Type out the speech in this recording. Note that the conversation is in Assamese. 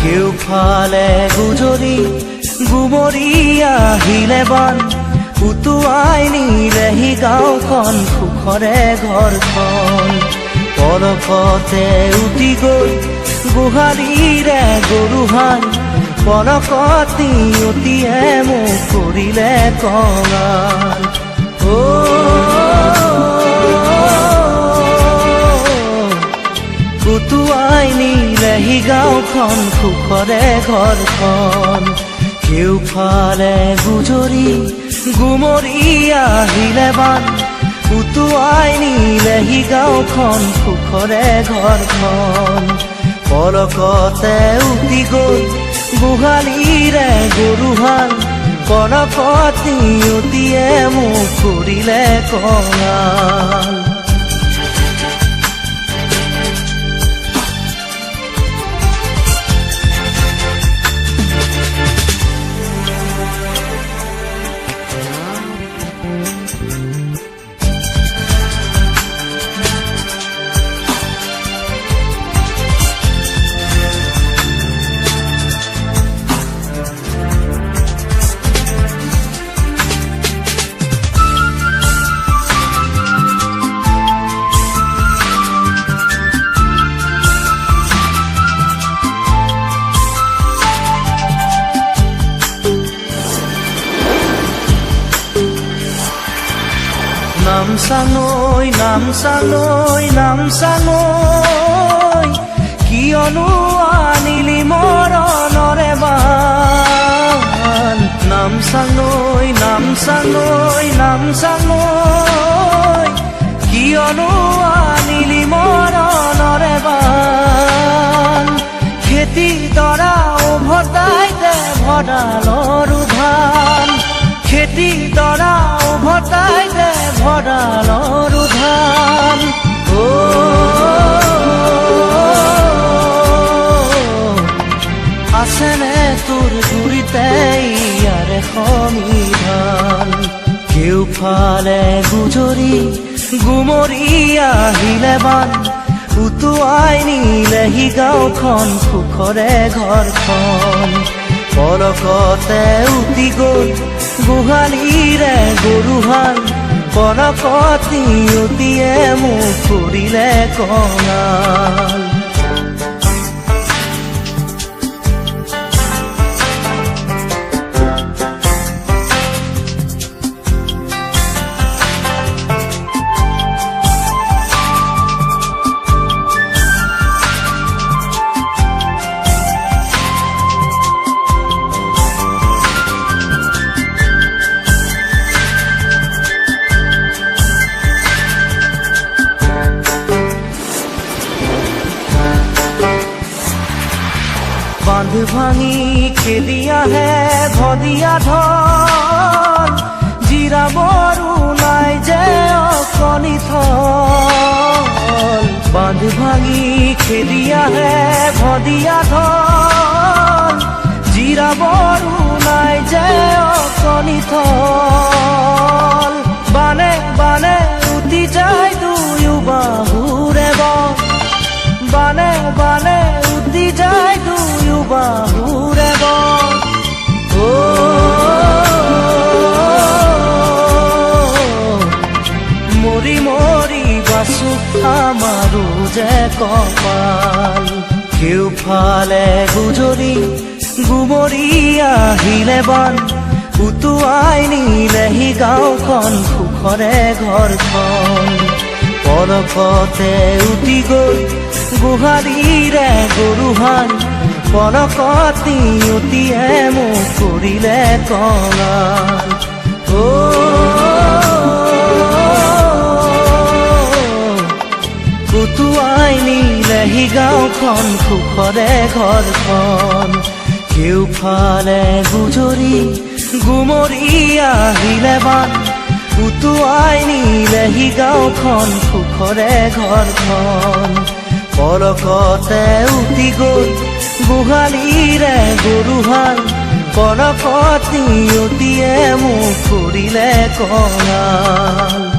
কেউফালে গুজৰি গুমৰি আহিলে বান উটুৱাই নিলেহি গাঁওখন সুখৰে ঘৰখন পলকতে উটি গৈ গোহালিৰে গৰুহাল পলকতি উটিয়ে মোক কৰিলে কঙাল উটুৱাই নিলেহি গাঁওখন সুখৰে ঘৰখন কেউফালে গুজৰি গুমৰি আহিলে বান উটুৱাই নিলেহি গাঁওখন সুখৰে ঘৰখন পলকতে উটি গৈ গোহালিৰে গৰুহাল পলকতি উটিয়ে মোক কৰিলে কঙাল নামচাঙৈ নামচাঙৈ নামচাঙৈ কিয়নো আনিলি মৰণৰে বান নামচাঙৈ নামচাঙৈ নামচাঙৈ কিয়নো আনিলি মৰণৰে বান খেতি দৰা উভতাই দে ভঁৰালৰ ধান খেতি দৰা উভতাই দে ভঁৰালৰ ধান আছেনে তোৰ গুৰিতে ইয়াৰে সমিধান কেউফালে গুজৰি গুমৰি আহিলে বান উটুৱাই নিলেহি গাঁওখন সুখৰে ঘৰখন পলকতে উটি গৈ গোহালিৰে গৰুহাল পলকতি উটিয়ে মোক কৰিলে কঙাল বান্ধ ভাঙি খেলি আহে ভদিয়া ধন জিৰাবৰো নাই যে অকণি থল বান্ধ ভাঙি খেলি আহে ভদিয়া ধন জিৰাবৰো নাই যে অকণি থল বানে বানে উটি যায় দুয়ো বাহুৰে বন বানে বানে উটি যায় দুয়ো বাহুৰে বন মৰি মৰি বাচো আমাৰো যে কপাল কেউফালে গুজৰি গুমৰি আহিলে বান উটুৱাই নিলেহি গাঁওখন সুখৰে ঘৰখন পলকতে উটি গৈ গোহালিৰে গৰুহাল পলকতি উটিয়ে মোক কৰিলে কঙাল উটুৱাই নিলেহি গাঁওখন সুখৰে ঘৰখন কেউফালে গুমৰি আহিলে বান উটুৱাই নিলেহি গাঁওখন সুখৰে ঘৰখন পলকতে উটি গ'ল গোহালিৰে গৰুহাল পলকত নিয়তিয়ে মোক কৰিলে কঙাল